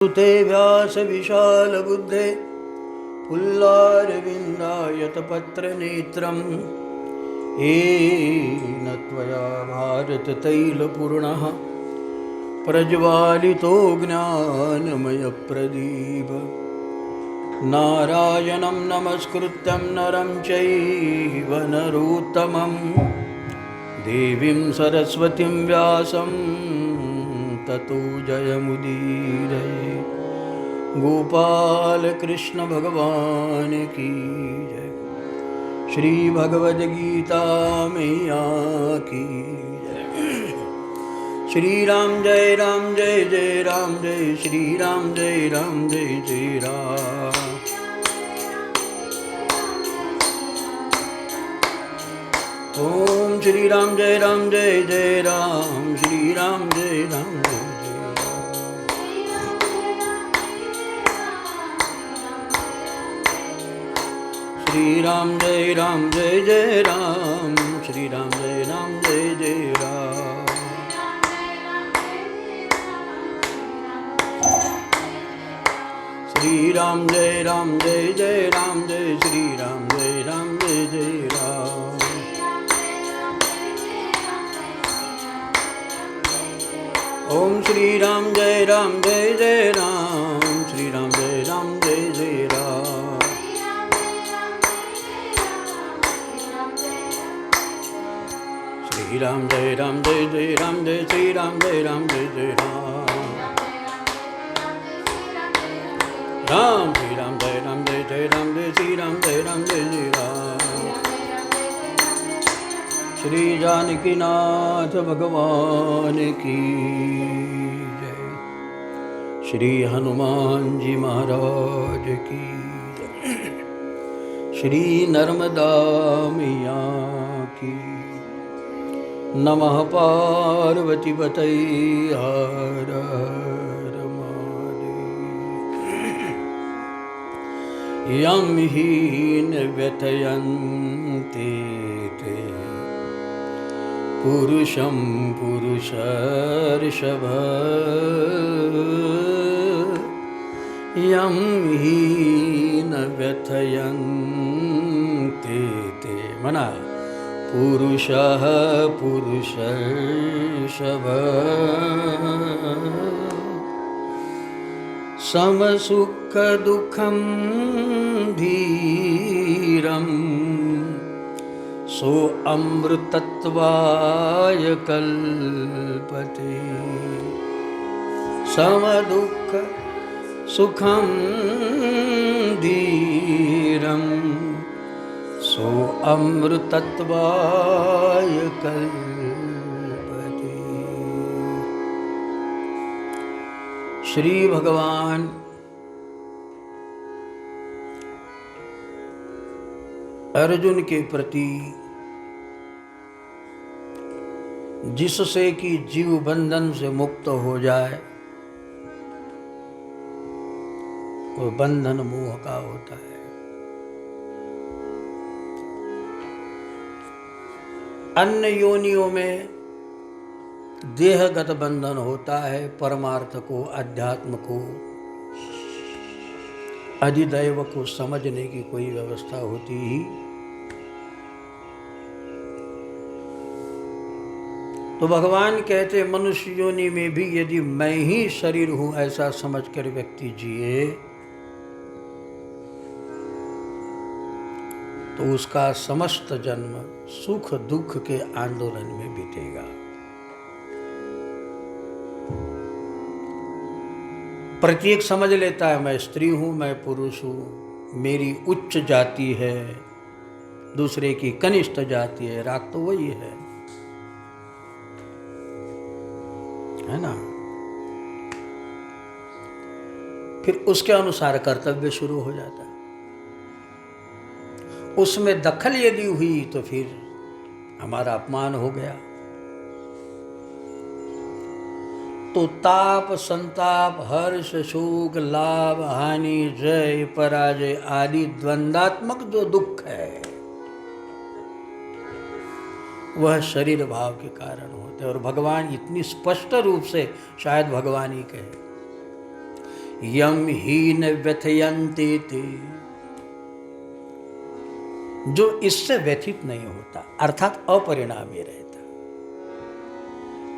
ते व्यासविशालबुद्धे पुल्लारविन्दायतपत्रनेत्रं येन त्वया भारततैलपूर्णः प्रज्वालितो ज्ञानमयप्रदीप नारायणं नमस्कृत्यं नरं चैव नरोत्तमं देवीं सरस्वतीं व्यासं ततो जयमुदीरये। गोपाल कृष्ण भगवान की जय। श्री भगवद गीता मैया की जय। श्री राम जय जय राम जय श्री राम जय जय राम। ओम श्री राम जय जय राम श्री राम जय जय राम। श्री राम जय जय राम श्री राम जय जय राम। श्री राम जय जय राम जय श्री राम जय जय राम। ओम श्री राम जय जय राम श्री राम जय जय राम। श्री राम जय जय राम जय श्री राम जय जय राम। राम श्री राम जय जय राम जय श्री राम जय जय राम। श्री जानकीनाथ भगवान की जय। श्री हनुमान जी महाराज की जय। श्री नर्मदा मैया की। नमः पार्वती पतये हर हर महादेव। यं हि न व्यथयन्ते ते पुरुषं पुरुषर्षभ यं हि न व्यथयन्ते ते मना पुरुषः पुरुषर्षभ समसुखदुःखं धीरम् सो अमृतत्वाय कल्पते। समदुःख सुखं धीरं सो अमृतत्वाय कल्पते। श्री भगवान अर्जुन के प्रति जिससे कि जीव बंधन से मुक्त हो जाए, वो बंधन मोह का होता है। अन्य योनियों में देहगत बंधन होता है, परमार्थ को, अध्यात्म को, अधिदैव को समझने की कोई व्यवस्था होती ही। तो भगवान कहते मनुष्य योनि में भी यदि मैं ही शरीर हूं ऐसा समझकर व्यक्ति जिए तो उसका समस्त जन्म सुख दुख के आंदोलन में बीतेगा। प्रत्येक समझ लेता है मैं स्त्री हूं, मैं पुरुष हूं, मेरी उच्च जाति है, दूसरे की कनिष्ठ जाति है, राग तो वही है ना। फिर उसके अनुसार कर्तव्य शुरू हो जाता है। उसमें दखल यदि हुई तो फिर हमारा अपमान हो गया। तो ताप संताप हर्ष शोक लाभ हानि जय पराजय आदि द्वंदात्मक जो दुख है वह शरीर भाव के कारण होते हैं। और भगवान इतनी स्पष्ट रूप से, शायद भगवान ही कहे, यम हीन व्यथयन्ते ते, जो इससे व्यथित नहीं होता अर्थात अपरिणामी रहता।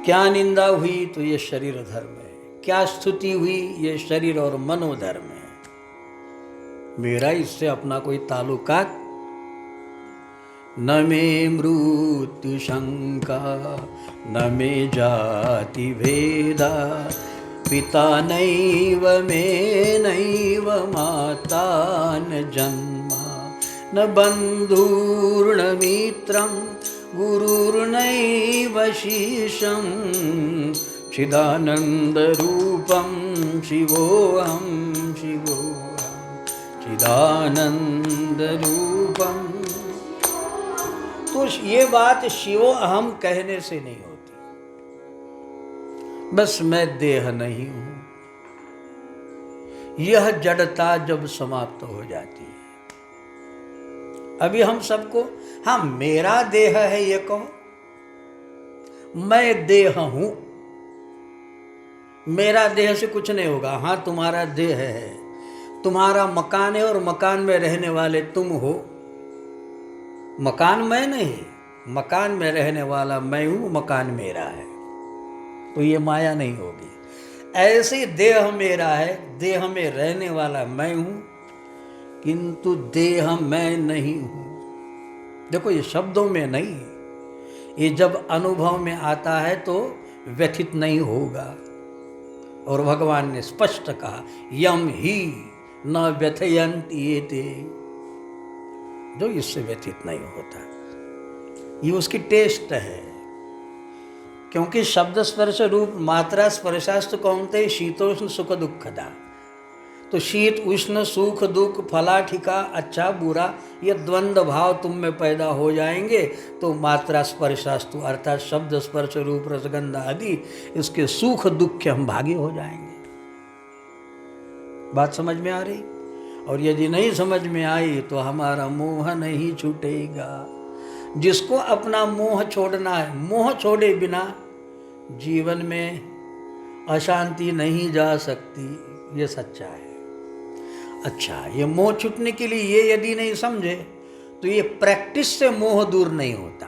क्या निंदा हुई तो ये शरीर धर्म है, क्या स्तुति हुई ये शरीर और मनोधर्म है, मेरा इससे अपना कोई ताल्लुकात। न मे मृत्यु शंका न मे जाति भेदा, पिता नैव मे नैव माता न जन्मा, न बन्धुर्न मित्रं गुरुर्नैव शीशं, चिदानन्दरूपं शिवोऽहं शिवोऽहं चिदानन्दरूपं। तो ये बात शिवो अहम कहने से नहीं होती, बस मैं देह नहीं हूं। यह जड़ता जब समाप्त हो जाती है, अभी हम सबको हाँ मेरा देह है ये कहो, मैं देह हूं, मेरा देह से कुछ नहीं होगा। हाँ तुम्हारा देह है, तुम्हारा मकान है और मकान में रहने वाले तुम हो। मकान मैं नहीं, मकान में रहने वाला मैं हूं, मकान मेरा है, तो ये माया नहीं होगी। ऐसे देह मेरा है, देह में रहने वाला मैं हूं, किंतु देह मैं नहीं हूं। देखो ये शब्दों में नहीं, ये जब अनुभव में आता है तो व्यथित नहीं होगा। और भगवान ने स्पष्ट कहा यम ही न व्यथयन्ति एते, जो इससे व्यथित नहीं होता, ये उसकी टेस्ट है। क्योंकि शब्द स्पर्श रूप मात्रा स्पर्शास्तु कौन्तेय शीतोष्ण सुख दुखदा, तो शीत उष्ण सुख दुख फला ठिका अच्छा बुरा ये द्वंद्व भाव तुम में पैदा हो जाएंगे, तो मात्रा स्पर्शास्तु अर्थात शब्द स्पर्श रूप रसगंध आदि इसके सुख दुख के हम भागी हो जाएंगे। बात समझ में आ रही? और यदि नहीं समझ में आई तो हमारा मोह नहीं छूटेगा। जिसको अपना मोह छोड़ना है, मोह छोड़े बिना जीवन में अशांति नहीं जा सकती, ये सच्चा है। अच्छा, ये मोह छूटने के लिए ये यदि नहीं समझे तो ये प्रैक्टिस से मोह दूर नहीं होता।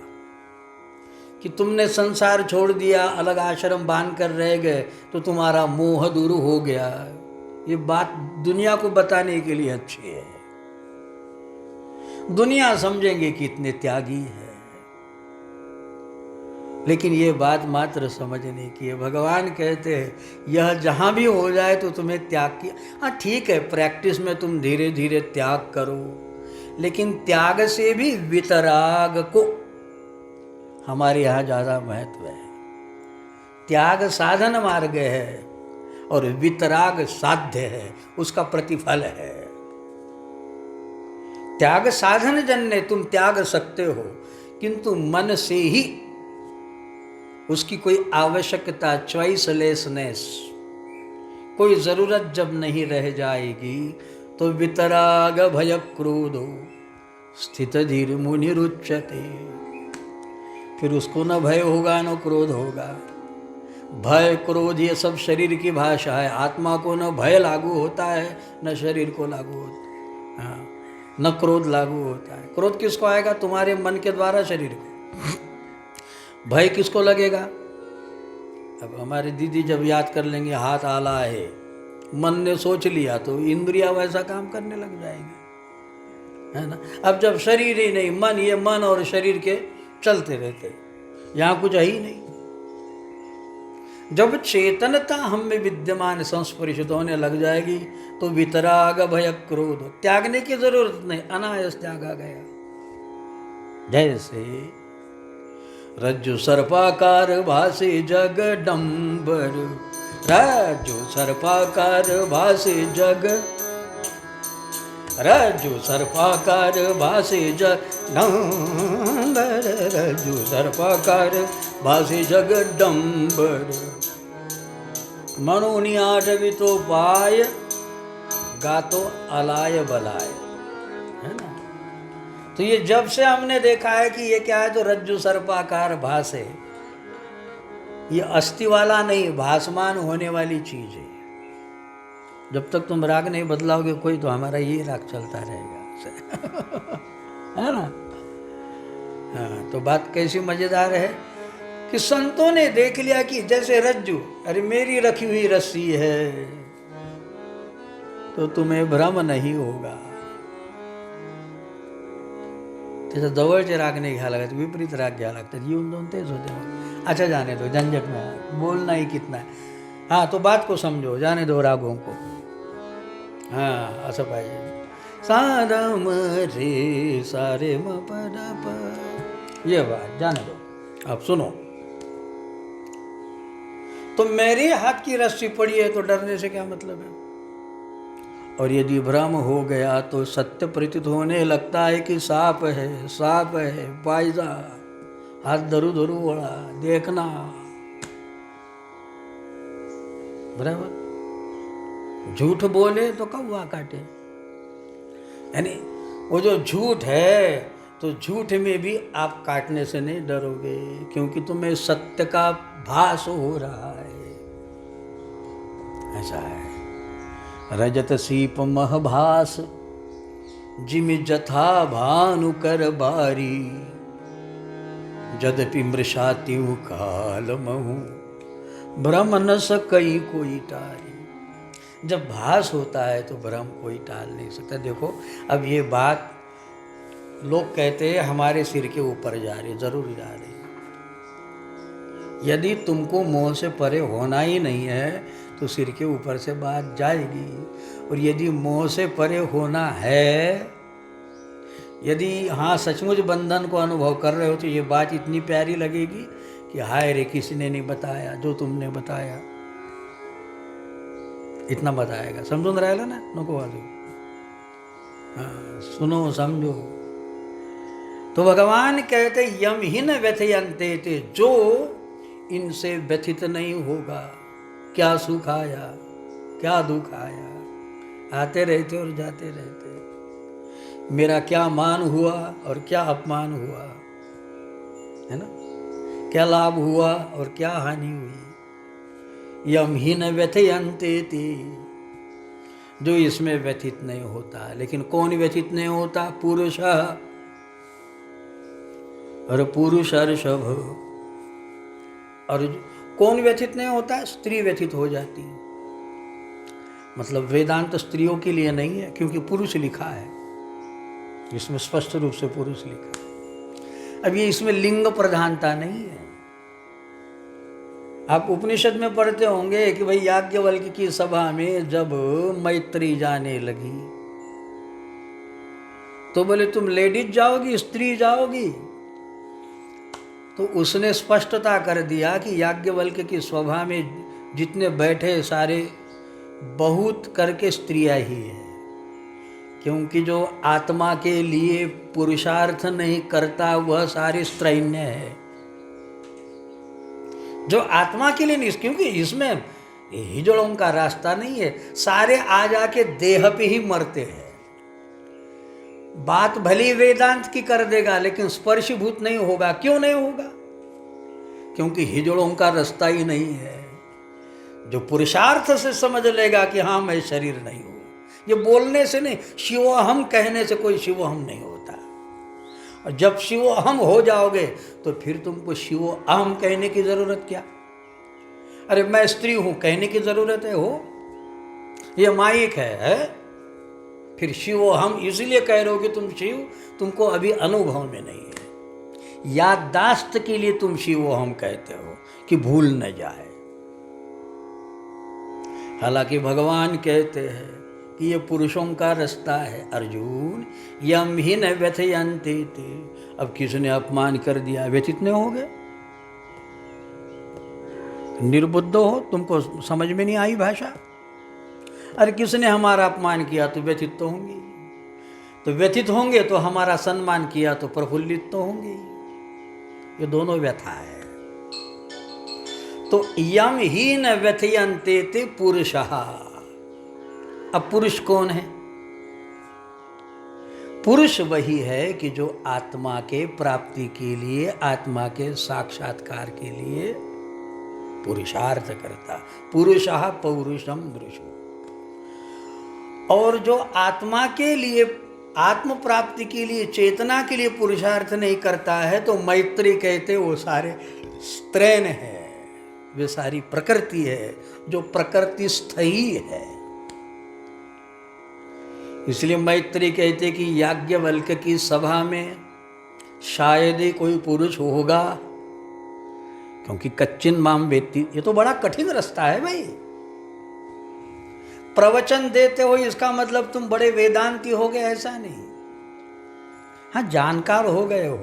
कि तुमने संसार छोड़ दिया, अलग आश्रम बांध कर रह गए तो तुम्हारा मोह दूर हो गया, ये बात दुनिया को बताने के लिए अच्छी है। दुनिया समझेंगे कि इतने त्यागी है, लेकिन ये बात मात्र समझने की है। भगवान कहते हैं यह जहाँ भी हो जाए तो तुम्हें त्याग की। हाँ ठीक है, प्रैक्टिस में तुम धीरे धीरे त्याग करो, लेकिन त्याग से भी वितराग को हमारे यहाँ ज़्यादा महत्व है। त्याग साधन मार्ग है और वितराग साध्य है, उसका प्रतिफल है। त्याग साधन जन्य तुम त्याग सकते हो, किंतु मन से ही उसकी कोई आवश्यकता, चॉइसलेसनेस, कोई ज़रूरत जब नहीं रह जाएगी तो वितराग भय क्रोधो स्थित धीर मुनिरुच्यते, फिर उसको न भय होगा न क्रोध होगा। भय क्रोध ये सब शरीर की भाषा है, आत्मा को न भय लागू होता है न शरीर को लागू होता है, हाँ, न क्रोध लागू होता है। क्रोध किसको आएगा? तुम्हारे मन के द्वारा शरीर को। भय किसको लगेगा? अब हमारी दीदी जब याद कर लेंगे हाथ आला है, मन ने सोच लिया तो इंद्रिया वैसा काम करने लग जाएगी, है ना। अब जब शरीर ही नहीं, मन, ये मन और शरीर के चलते रहते, यहाँ कुछ है ही नहीं। जब चेतनता हम में विद्यमान संस्परिशित होने लग जाएगी तो वितराग भय क्रोध, त्यागने की जरूरत नहीं, अनायास त्यागा गया। जैसे रज्जु सर्पाकार भासे जगडंबर, रज्जु सर्पाकार भासे जग, रज्जु सर्पाकार भासे जगडंबर, रज्जु सर्पाकार भासे जगडंबर, मनोनि आठवितो पाय गातो अलाय बलाय, है ना। तो ये जब से हमने देखा है कि ये क्या है, तो रज्जु सर्पाकार भास है, ये अस्थि वाला नहीं, भासमान होने वाली चीज है। जब तक तुम राग नहीं बदलाओगे कोई, तो हमारा ये राग चलता रहेगा। है ना? हाँ, तो बात कैसी मजेदार है कि संतों ने देख लिया कि जैसे रज्जू, अरे मेरी रखी हुई रस्सी है तो तुम्हें भ्रम नहीं होगा। त्याचं जवळचे राग नाही घ्या लागत, विपरीत राग घ्या लागतात, येऊन जाऊन तेच होते मग। अच्छा जाने दो, झंझट में बोलना ही कितना है। हाँ, तो बात को समझो, जाने दो रागों को। हाँ, असं पाहिजे। सारम रे सारे म पद प, ये बात जाने दो। अब सुनो, तो मेरे हाथ की रस्सी पड़ी है तो डरने से क्या मतलब है? और यदि भ्रम हो गया तो सत्य प्रतीत होने लगता है कि सांप है, सांप है, पायजा, हाथ धरू धरू वड़ा, देखना। बराबर? झूठ बोले तो कौवा काटे, यानी वो जो झूठ है, तो झूठ में भी आप काटने से नहीं डरोगे, क्योंकि तुम्हें सत्य का भास हो रहा है। ऐसा है। रजत सीप महभास जिमि जथा भानु कर बारी, जदपि मृषात्यु काल महु भ्रम न सकई कोई टारी। जब भास होता है तो भ्रम कोई टाल नहीं सकता। देखो, अब ये बात लोग कहते हैं हमारे सिर के ऊपर जा रही, जरूर जा रही। यदि तुमको मोह से परे होना ही नहीं है तो सिर के ऊपर से बात जाएगी। और यदि मोह से परे होना है, यदि हाँ सचमुच बंधन को अनुभव कर रहे हो, तो ये बात इतनी प्यारी लगेगी कि हाय रे, किसी ने नहीं बताया जो तुमने बताया, इतना बताएगा। समझून राहिलं ना? नको वाजू। हाँ, सुनो समझो। तो भगवान कहते यम ही न व्यथयन्ते थे, जो इनसे व्यथित नहीं होगा। क्या सुख आया, क्या दुख आया, आते रहते और जाते रहते। मेरा क्या मान हुआ और क्या अपमान हुआ, है ना? क्या लाभ हुआ और क्या हानि हुई। यम ही न व्यथयन्ते थे, जो इसमें व्यथित नहीं होता। लेकिन कौन व्यथित नहीं होता? पुरुष। और पुरुष ऋषभ। और कौन व्यथित नहीं होता? स्त्री व्यथित हो जाती है। मतलब वेदांत स्त्रियों के लिए नहीं है, क्योंकि पुरुष लिखा है इसमें, स्पष्ट रूप से पुरुष लिखा है। अब ये इसमें लिंग प्रधानता नहीं है। आप उपनिषद में पढ़ते होंगे कि भाई याज्ञवल्क्य की सभा में जब मैत्री जाने लगी तो बोले तुम लेडीज जाओगी, स्त्री जाओगी? तो उसने स्पष्टता कर दिया कि याज्ञवल्क्य की सभा में जितने बैठे सारे बहुत करके स्त्रियां ही है, क्योंकि जो आत्मा के लिए पुरुषार्थ नहीं करता वह सारी स्त्रैन्य है। जो आत्मा के लिए नहीं, क्योंकि इसमें हिजड़ों का रास्ता नहीं है, सारे आ जाके देह पे ही मरते हैं। बात भली वेदांत की कर देगा लेकिन स्पर्शभूत नहीं होगा। क्यों नहीं होगा? क्योंकि हिजड़ों का रास्ता ही नहीं है। जो पुरुषार्थ से समझ लेगा कि हाँ मैं शरीर नहीं हूं, ये बोलने से नहीं, शिवोहम कहने से कोई शिवोहम नहीं होता। और जब शिवोहम हो जाओगे तो फिर तुमको शिवोहम कहने की जरूरत क्या? अरे मैं स्त्री हूं कहने की जरूरत है? हो, ये माइक है? फिर शिवोहम इसलिए कह रहे हो कि तुम शिव, तुमको अभी अनुभव में नहीं है। याददाश्त के लिए तुम शिवोहम कहते हो कि भूल न जाए। हालांकि भगवान कहते हैं कि ये पुरुषों का रास्ता है। अर्जुन, यम ही न व्यथयन्ते थे। अब किसने अपमान कर दिया, व्यथित नहीं हो गए? निर्बुद्ध हो, तुमको समझ में नहीं आई भाषा? अरे किसने हमारा अपमान किया तो व्यथित तो होंगे, तो व्यथित होंगे तो हमारा सम्मान किया तो प्रफुल्लित तो होंगे। ये दोनों व्यथा है। तो यम ही न व्यथयन्ते ते पुरुषः। अब पुरुष कौन है? पुरुष वही है कि जो आत्मा के प्राप्ति के लिए, आत्मा के साक्षात्कार के लिए पुरुषार्थ करता। पुरुषः पौरुषम दृशो। और जो आत्मा के लिए, आत्म प्राप्ति के लिए, चेतना के लिए पुरुषार्थ नहीं करता है, तो मैत्री कहते वो सारे स्त्रैन है, वे सारी प्रकृति है जो प्रकृति स्थयी है। इसलिए मैत्री कहते कि याज्ञवल्क्य की सभा में शायद ही कोई पुरुष होगा, क्योंकि कच्चिन माम वेत्ति, ये तो बड़ा कठिन रास्ता है भाई। प्रवचन देते हो इसका मतलब तुम बड़े वेदांती हो गए, ऐसा नहीं। हाँ, जानकार हो गए हो,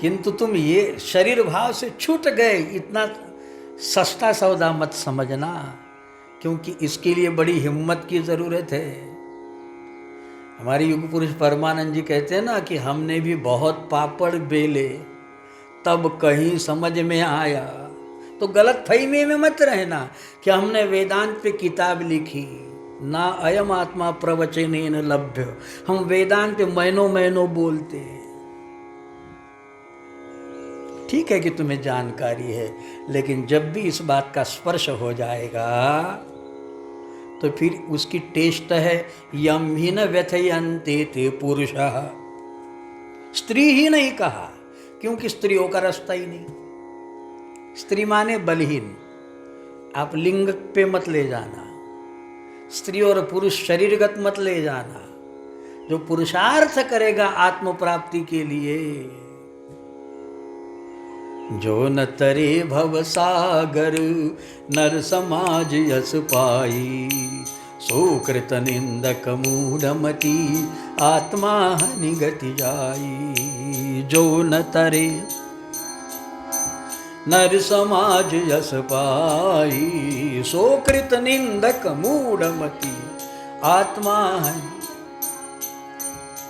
किंतु तुम ये शरीर भाव से छूट गए, इतना सस्ता सौदा मत समझना, क्योंकि इसके लिए बड़ी हिम्मत की जरूरत है। हमारे युग पुरुष परमानंद जी कहते हैं ना कि हमने भी बहुत पापड़ बेले तब कहीं समझ में आया। तो गलत फहमी में मत रहना कि हमने वेदांत पे किताब लिखी, ना अयम आत्मा प्रवचनेन लभ्य। हम वेदांत पे महीनों महीनों बोलते हैं। ठीक है कि तुम्हें जानकारी है, लेकिन जब भी इस बात का स्पर्श हो जाएगा तो फिर उसकी टेस्ट है यम ही न व्यथयन्ते ते पुरुषः। स्त्री ही नहीं कहा, क्योंकि स्त्रियों का रास्ता ही नहीं। स्त्री माने बलहीन, आप लिंग पे मत ले जाना। स्त्री और पुरुष शरीरगत मत ले जाना। जो पुरुषार्थ करेगा आत्म प्राप्ति के लिए, जो न तरे भव सागर नर समाज यस पाई, सुकृत निंदक मूढ़मति आत्मा हानि गति जाई। जो न तरे नर समाज यस पाई, सुकृत निंदक मूढ़मति आत्मा हानि।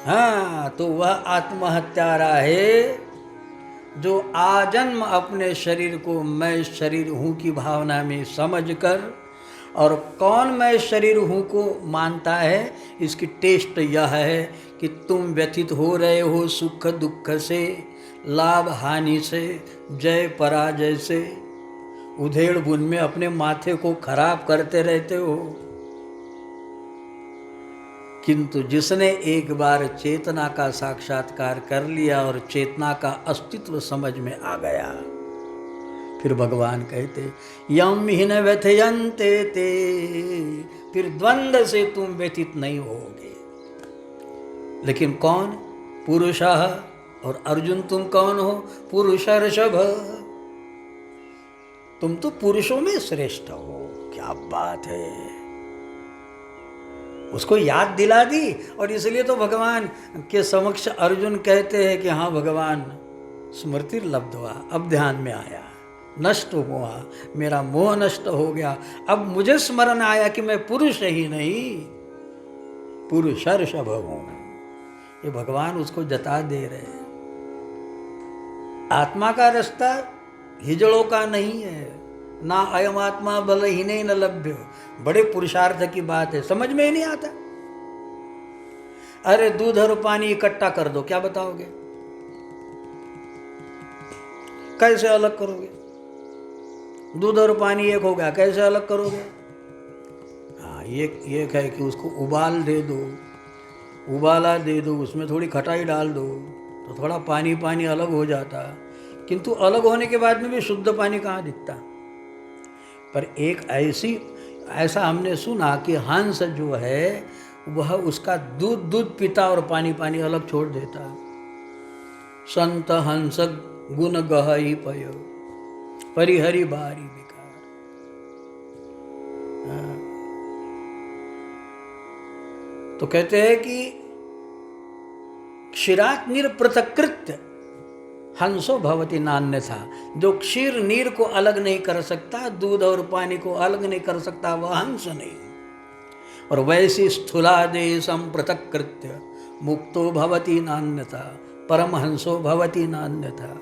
हाँ, तो वह आत्महत्यारा है जो आजन्म अपने शरीर को मैं शरीर हूँ की भावना में समझकर, और कौन मैं शरीर हूँ को मानता है, इसकी टेस्ट यह है कि तुम व्यथित हो रहे हो सुख दुख से, लाभ हानि से, जय पराजय से, उधेड़ बुन में अपने माथे को खराब करते रहते हो। किंतु जिसने एक बार चेतना का साक्षात्कार कर लिया और चेतना का अस्तित्व समझ में आ गया, फिर भगवान कहते यम ही न व्यथयन्ते ते, फिर द्वंद्व से तुम व्यथित नहीं होगे। लेकिन कौन? पुरुषः। और अर्जुन तुम कौन हो? पुरुषर्षभ। तुम तो पुरुषों में श्रेष्ठ हो। क्या बात है, उसको याद दिला दी। और इसलिए तो भगवान के समक्ष अर्जुन कहते हैं कि हाँ भगवान, स्मृति लब्ध्वा, अब ध्यान में आया, नष्ट हुआ, मेरा मोह नष्ट हो गया। अब मुझे स्मरण आया कि मैं पुरुष ही नहीं पुरुषर्षभ हूं। ये भगवान उसको जता दे रहे हैं। आत्मा का रास्ता हिजड़ों का नहीं है, ना अयम आत्मा बलहीन न लभ्य। बड़े पुरुषार्थ की बात है, समझ में ही नहीं आता। अरे दूध और पानी इकट्ठा कर दो, क्या बताओगे? कैसे अलग करोगे? दूध और पानी एक हो गया, कैसे अलग करोगे? हाँ, ये है कि उसको उबाल दे दो, उबाला दे दो, उसमें थोड़ी खटाई डाल दो तो थोड़ा पानी पानी अलग हो जाता। किंतु अलग होने के बाद में भी शुद्ध पानी कहाँ दिखता। पर एक ऐसा हमने सुना कि हंस जो है वह उसका दूध पीता और पानी पानी अलग छोड़ देता। संत हंस गुण गहई पय, परिहरि बारी विकार। तो कहते हैं कि क्षीरात नीर पृथकृत्य हंसो भवति नान्यथा। जो क्षीर नीर को अलग नहीं कर सकता, दूध और पानी को अलग नहीं कर सकता, वह हंस नहीं। और वैसे स्थूलादेशम पृथक्कृत्य मुक्तो भवति नान्यथा, परमहंसो भवति नान्यथा।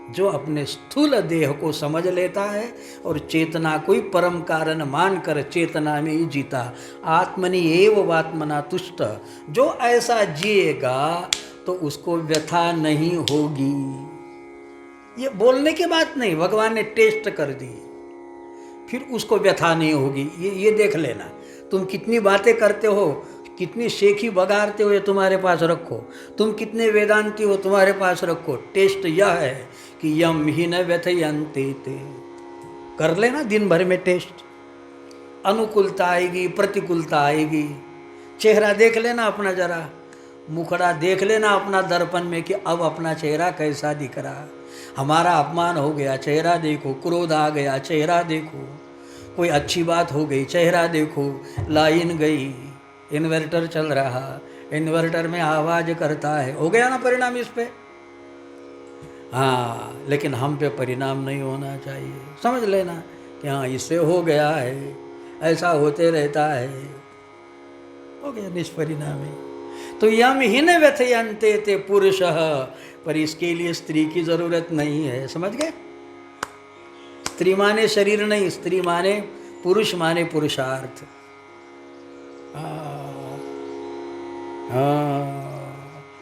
जो अपने स्थूल देह को समझ लेता है और चेतना को ही परम कारण मानकर चेतना में ही जीता, आत्मनि एव वात्मना तुष्ट, जो ऐसा जिएगा तो उसको व्यथा नहीं होगी। ये बोलने की बात नहीं, भगवान ने टेस्ट कर दी, फिर उसको व्यथा नहीं होगी। ये देख लेना, तुम कितनी बातें करते हो, कितनी शेखी बगाड़ते हो, ये तुम्हारे पास रखो। तुम कितने वेदांती हो, तुम्हारे पास रखो। टेस्ट यह है कि यम ही न व्यथयन्ते ते, कर लेना दिन भर में टेस्ट। अनुकूलता आएगी, प्रतिकूलता आएगी। चेहरा देख लेना अपना जरा, मुखड़ा देख लेना अपना दर्पण में कि अब अपना चेहरा कैसा दिख रहा। हमारा अपमान हो गया, चेहरा देखो। क्रोध आ गया, चेहरा देखो। कोई अच्छी बात हो गई, चेहरा देखो। लाइन गई, इन्वर्टर चल रहा, इन्वर्टर में आवाज़ करता है, हो गया ना परिणाम इस पे। हाँ, लेकिन हम पे परिणाम नहीं होना चाहिए। समझ लेना कि हाँ इससे हो गया है, ऐसा होते रहता है, हो गया निष्परिणामी। तो यम ही न व्यथयन्ते ते पुरुषः, पर इसके लिए स्त्री की जरूरत नहीं है। समझ गए? स्त्री माने शरीर नहीं, स्त्री माने पुरुष, माने पुरुषार्थ।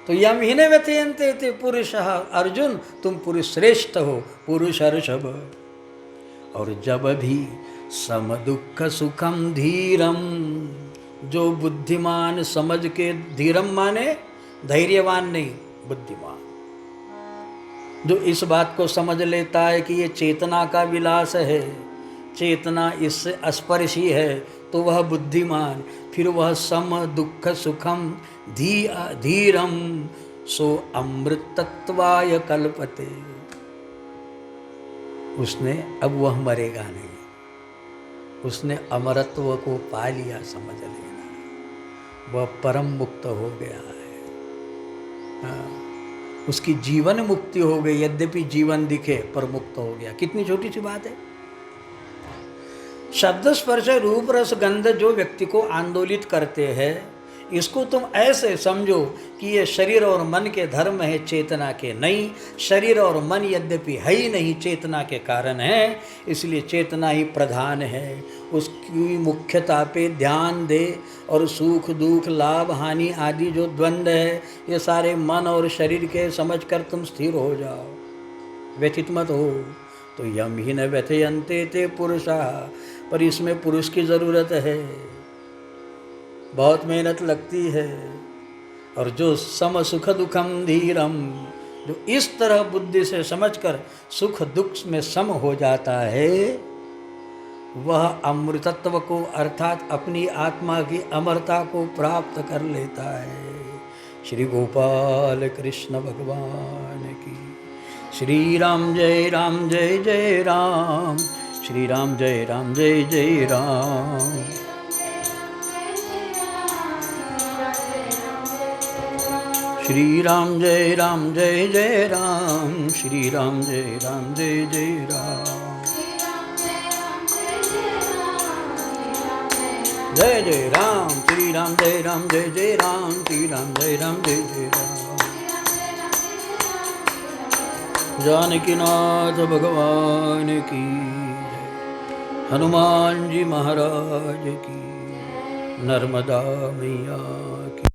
तो यम ही न व्यथयन्ते ते पुरुषः, अर्जुन तुम पुरुष श्रेष्ठ हो, पुरुष ऋषभ। और जब भी सम दुख सुखम धीरम, जो बुद्धिमान समझ के, धीरम माने धैर्यवान नहीं, बुद्धिमान, जो इस बात को समझ लेता है कि ये चेतना का विलास है, चेतना इससे स्पर्शी है, तो वह बुद्धिमान। फिर वह सम दुख सुखम धीरम सो अमृतत्वाय कल्पते, उसने, अब वह मरेगा नहीं, उसने अमरत्व को पा लिया, समझ लेना, वह परम मुक्त हो गया है। हाँ, उसकी जीवन मुक्ति हो गई, यद्यपि जीवन दिखे पर मुक्त हो गया। कितनी छोटी सी बात है। शब्द स्पर्श रूप रस गंध जो व्यक्ति को आंदोलित करते हैं, इसको तुम ऐसे समझो कि ये शरीर और मन के धर्म है, चेतना के नहीं। शरीर और मन यद्यपि है ही नहीं, चेतना के कारण है, इसलिए चेतना ही प्रधान है। उसकी मुख्यता पे ध्यान दे, और सुख दुख लाभ हानि आदि जो द्वंद्व है, ये सारे मन और शरीर के समझकर तुम स्थिर हो जाओ, व्यथित मत हो। तो यम ही न व्यथयन्ते ते पुरुषा, पर इसमें पुरुष की ज़रूरत है, बहुत मेहनत लगती है। और जो सम सुख दुखम धीरम, जो इस तरह बुद्धि से समझकर सुख दुख में सम हो जाता है, वह अमृतत्व को, अर्थात अपनी आत्मा की अमरता को प्राप्त कर लेता है। श्री गोपाल कृष्ण भगवान की। श्री राम जय राम जय जय राम, श्री राम जय राम जय जय राम। श्री राम जय जय राम, श्री राम जय जय राम। जय जय राम, श्री राम जय जय राम, श्री राम जय जय राम। जानकी नाथ भगवान की जय, हनुमान जी महाराज की, नर्मदा मैया की।